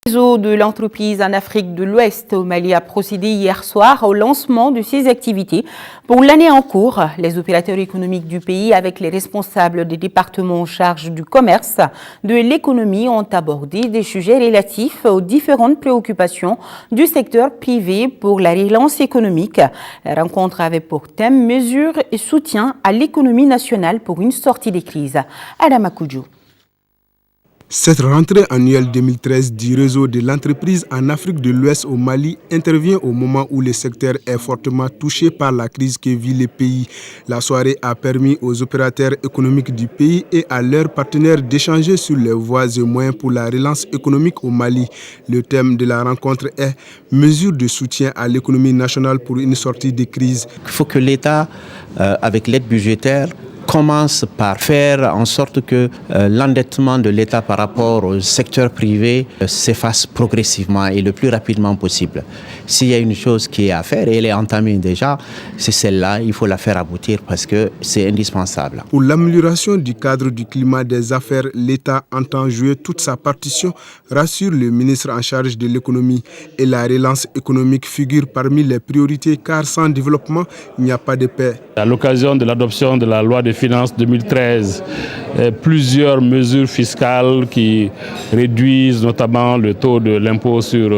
Le réseau de l'entreprise en Afrique de l'Ouest au Mali a procédé hier soir au lancement de ses activités pour l'année en cours. Les opérateurs économiques du pays, avec les responsables des départements en charge du commerce, de l'économie, ont abordé des sujets relatifs aux différentes préoccupations du secteur privé pour la relance économique. La rencontre avait pour thème mesures et soutien à l'économie nationale pour une sortie des crises. Adama Koudjou. Cette rentrée annuelle 2013 du réseau de l'entreprise en Afrique de l'Ouest au Mali intervient au moment où le secteur est fortement touché par la crise que vit le pays. La soirée a permis aux opérateurs économiques du pays et à leurs partenaires d'échanger sur les voies et moyens pour la relance économique au Mali. Le thème de la rencontre est « Mesures de soutien à l'économie nationale pour une sortie de crise ». Il faut que l'État, avec l'aide budgétaire, commence par faire en sorte que l'endettement de l'État par rapport au secteur privé s'efface progressivement et le plus rapidement possible. S'il y a une chose qui est à faire, et elle est entamée déjà, c'est celle-là, il faut la faire aboutir parce que c'est indispensable. Pour l'amélioration du cadre du climat des affaires, l'État entend jouer toute sa partition, rassure le ministre en charge de l'économie. Et la relance économique figure parmi les priorités car sans développement, il n'y a pas de paix. À l'occasion de l'adoption de la loi des finances 2013, plusieurs mesures fiscales qui réduisent notamment le taux de l'impôt sur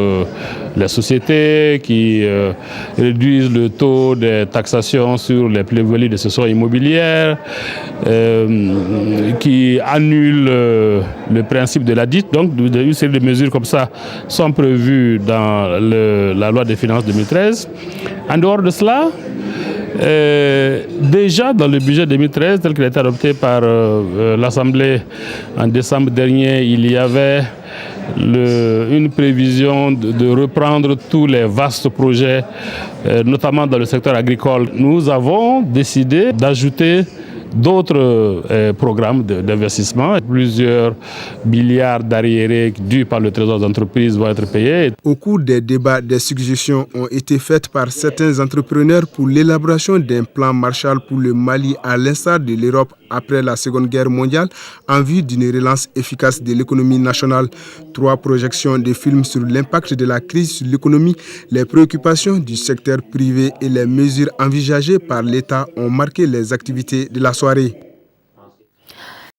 les sociétés, qui réduisent le taux de taxation sur les plus-values de cessions immobilières, qui annulent le principe de la dette. Donc, une série de mesures comme ça sont prévues dans la loi des finances 2013. En dehors de cela, déjà dans le budget 2013, tel qu'il a été adopté par l'Assemblée en décembre dernier, il y avait une prévision de reprendre tous les vastes projets, notamment dans le secteur agricole. Nous avons décidé d'ajouter d'autres programmes d'investissement. Plusieurs milliards d'arriérés dus par le trésor d'entreprise vont être payés. Au cours des débats, des suggestions ont été faites par certains entrepreneurs pour l'élaboration d'un plan Marshall pour le Mali à l'instar de l'Europe après la Seconde Guerre mondiale en vue d'une relance efficace de l'économie nationale. 3 projections de films sur l'impact de la crise sur l'économie, les préoccupations du secteur privé et les mesures envisagées par l'État ont marqué les activités de la soirée.